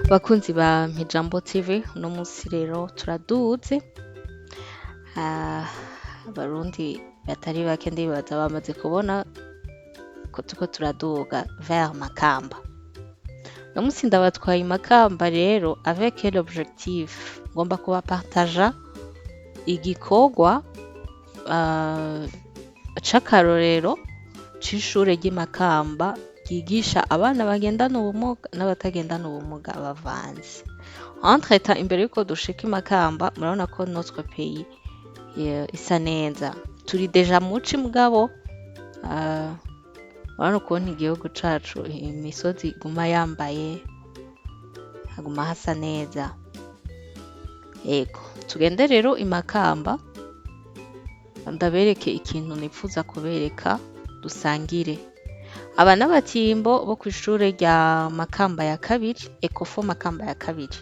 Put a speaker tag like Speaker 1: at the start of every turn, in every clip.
Speaker 1: Bakunzi ba Mpijambo TV, uno musi rero turaduze. Abarundi batari bake ndibaza bamaze kubona ko turiko turaduga vers Makamba. Uno musi ndabatwaye i Makamba rero avec quel objectif? Ngomba kubapartaja igikorwa c'akarorero c'ishure ry'i Makamba ryigisha abana bagendana ubumuga n'abatagendana ubumuga bavanze. Entre-temps, imbere yuko dushika i Makamba, murabona ko notre pays isa neza. Turi deja muci mugabo, urabona ukuntu igihugu cacu imisozi iguma yambaye, haguma hasa neza. Yego, tugende rero i Makamba, ndabereke ikintu nipfuza kubereka dusangire. Aba n'abatimbo bo kw'ishure rya Makamba ya kabiri, Ecofo Makamba ya kabiri.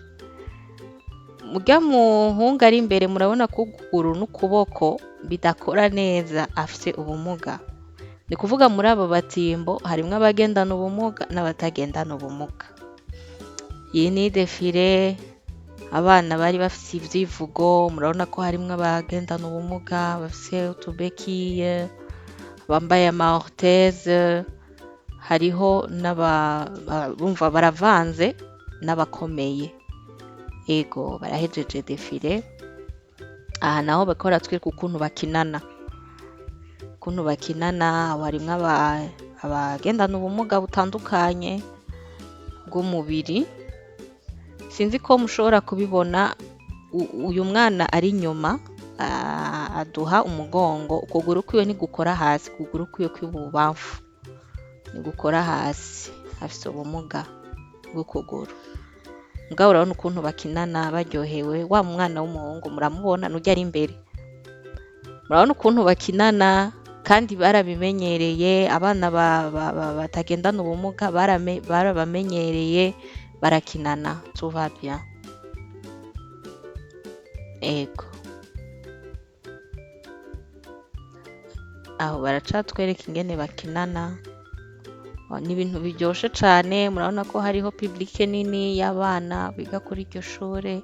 Speaker 1: Murya muhungu ari imbere murabona ko ukuguru n'ukuboko bidakora neza, afise ubumuga. Ni kuvuga muri abo batimbo harimwo abagendana ubumuga n'abatagendana ubumuga. Iyi ni defile, abana bari bafise ivyivugo, murabona ko harimwo abagendana ubumuga bafise utubekiye, bambaye ama orthèse, hariho bumva baravanze n'abakomeye. Ego barahejeje defile. Aha naho bariko baratwereka ukuntu bakinana. Ukuntu bakinana, harimwo abagendana ubumuga butandukanye bw'umubiri. Sinzi ko mushobora kubibona, uyu mwana ari inyuma aduha umugongo, ukuguru kwiwe ntigukora hasi, ukuguru kwiwe kw'ibubamfu ntigukora hasi, afise ubumuga bw'ukuguru. Mugabo urabona ukuntu bakinana baryohewe, wa mwana w'umuhungu muramubona n'urya ari imbere. Murabona ukuntu bakinana kandi barabimenyereye, abana batagendana ubumuga barabamenyereye, barakinana, tout va bien. Ego. Aho baracatwereka ingene bakinana. Ni ibintu biryoshe cane, murabona ko hariho publike nini y'abana biga kuri iryo shure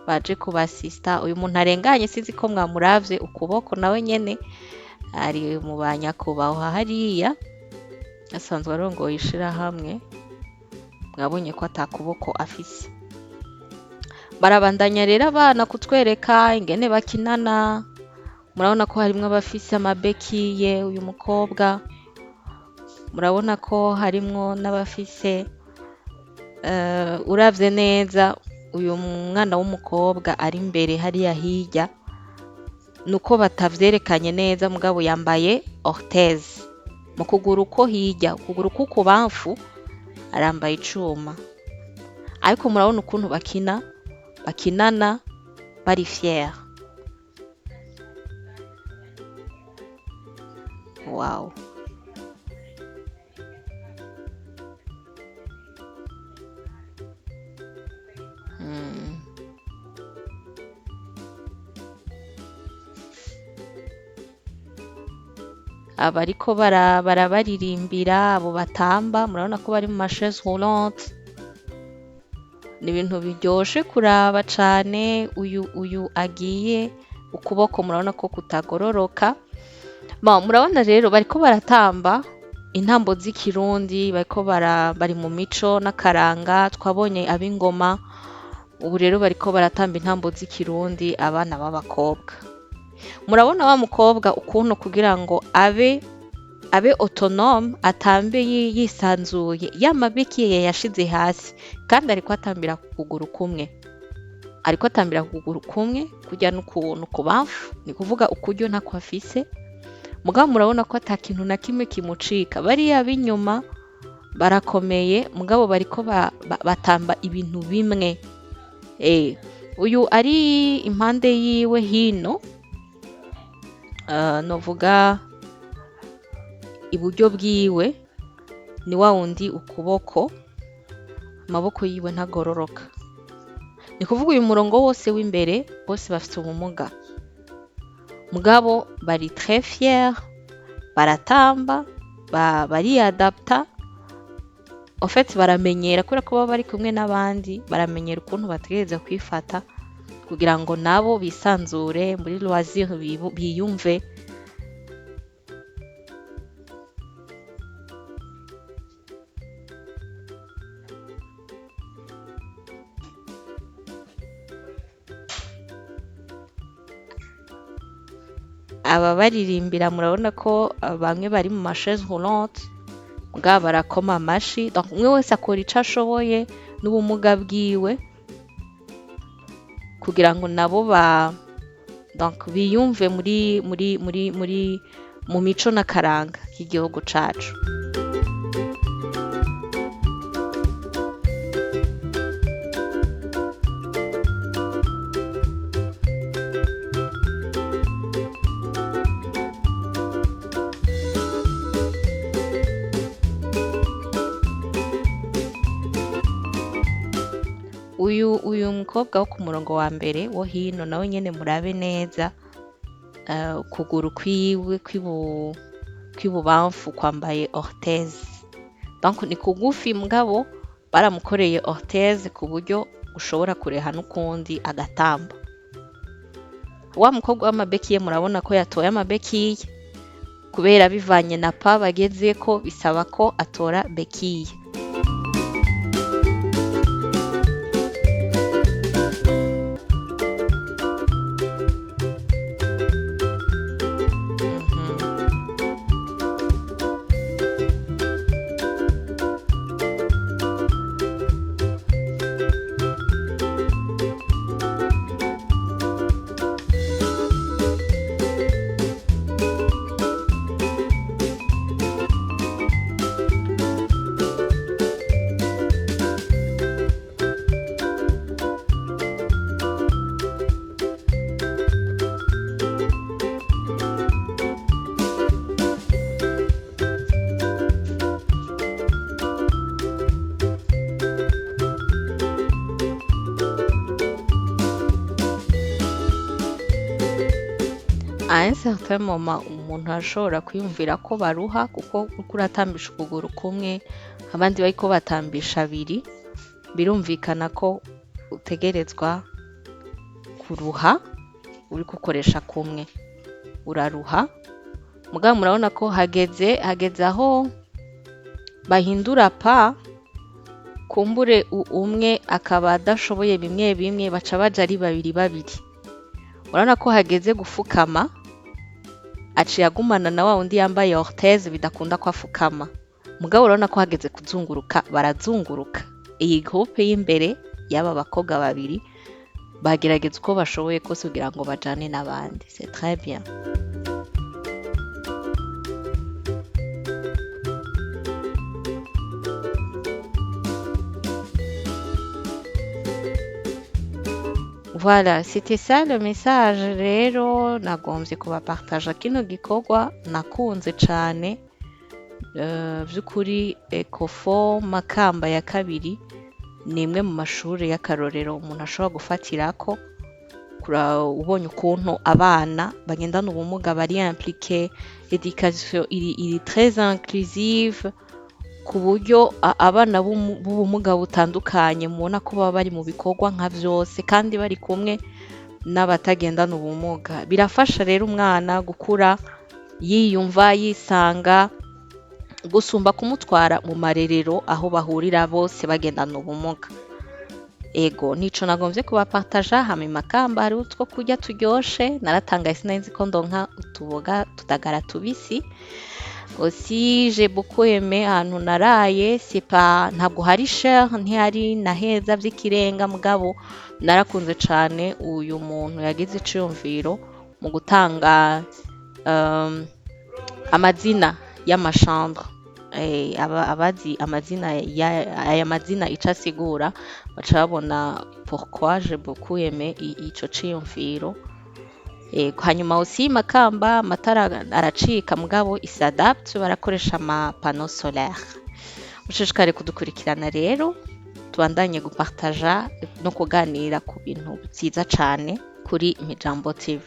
Speaker 1: baje kubasista. Uyu muntu arenganye sinzi ko mwamuravye ukuboko, nawe nyene ari mu banyakubahwa hariya, asanzwe arongoye ishirahamwe. Mwabonye ko ata kuboko afise. Barabandanya rero abana kutwereka ingene bakinana. Murabona ko harimwo abafise amabekiye, uyu mukobwa. Murabona ko harimwo n'abafise, uravye neza uyu mwana w'umukobwa ari imbere hariya hirya, nuko batavyerekanye neza mugabo yambaye orthèse. Mu kuguru ko hirya, ukuguru k'ukubamfu arambaye icuma. Ariko murabona ukuntu bakinana bari fier. Wow. Abariko barabaririmbira, abo batamba, murabona ko bari mu chaise roulante. Ni ibintu biryoshe kuraba cane. Uyu agiye ukuboko murabona ko kutagororoka. Murabona rero bariko baratamba intambo z'ikirundi, bari mu mico n'akaranga. Twabonye ab'ingoma, ubu rero bariko baratamba intambo z'ikirundi, abana b'abakobwa. Murabona wa mukobwa ukuntu kugira ngo abe autonome, atambe yisanzuye, ya mabekiye yashize hasi, kandi ariko atambira ku kuguru kumwe. Ariko atambira ku kuguru kumwe, kurya n'ukuntu kubamfu, ni kuvuga ukuryo ntako afise. Mugabo murabona ko ata kintu na kimwe kimucika. Bariya b'inyuma barakomeye, mugabo bariko batamba ibintu bimwe. Uyu ari impande yiwe hino, novuga iburyo bwiwe, ni wa wundi ukuboko, amaboko yiwe ntagororoka. Ni kuvuga uyu murongo wose w'imbere bose bafite ubumuga. Mugabo bari très fier, baratamba, bariadapta, en fait baramenyera kubera ko baba bari kumwe n'abandi, baramenyera ukuntu bategerezwa kwifata kugira ngo nabo bisanzure muri loisir biyumve. Aba baririmbira murabona ko bamwe bari mu chaise roulante mugabo barakoma amashi, donc umwe wese akora ico ashoboye n'ubumuga bwiwe kugira ngo nabo donc biyumve mu mico n'akaranga k'igihugu cacu. Uyu mukobwa wo ku murongo wa mbere wo hino nawe nyene murabe neza ukuguru kwiwe kw'ibubamfu kwambaye orthèse, donc ni kugufi mugabo baramukoreye orthèse ku buryo ushobora kureha n'ukundi agatamba. Wa mukobwa w'amabekiye murabona ko yatoye amabekiye kubera bivanye na pa bagezeko bisaba ko atora bekiye. À un certain moment umuntu ashobora kwiyumvira ko baruha kuko uriko uratambisha ukuguru kumwe abandi bariko batambisha abiri, birumvikana ko utegerezwa kuruha uriko ukoresha kumwe, uraruha mugabo murabona ko hageze aho bahindura pa, kumbure umwe akaba adashoboye bimwe bimwe baca baja ari babiri, urabona ko hageze gufukama aciye agumana na wa wundi yambaye orthèse bidakunda ko afukama, mugabo urabona ko hageze kuzunguruka barazunguruka. Iyi groupe y'imbere y'aba bakobwa babiri bagerageza uko bashoboye kose kugira ngo bajane n'abandi, c'est très bien. Voilà, c'était ça le message rero nagomvye kubapartaja kino gikorwa nakunze cane. Vy'ukuri Ecofo Makamba ya kabiri ni imwe mu mashuri y'akarorero umuntu ashobora gufatirako ubonye ukuntu abana bagendana ubumuga bari impliqué, l'éducation iri très inclusive ku buryo abana b'ubumuga butandukanye mubona ko baba bari mu bikorwa nka vyose kandi bari kumwe n'abatagendana ubumuga. Birafasha rero umwana gukura yiyumva yisanga gusumba kumutwara mu marerero aho bahurira bose bagendana ubumuga. Ego nico nagomvye kubapartaja. Hama i Makamba hari utwo kurya turyoshe, naratangaye sinari nzi ko ndonka utuboga tutagara tubisi. Aussi j'ai beaucoup aimé ahantu naraye, ntabwo hari cher, ntihari na heza vy'ikirenga, mugabo narakunze cane uyu muntu yagize iciyumviro mu gutanga amazina y'amachambre, abazi amazina aya mazina ico asigura baca babona pourquoi j'ai beaucoup aimé ico ciyumviro. Hanyuma aussi Makamba amatara aracika mugabo isadapte barakoresha ama panneaux solaires. Mushishikare kudukurikirana rero tubandanye gupartaja no kuganira ku bintu vyiza cane kuri Mijambo TV.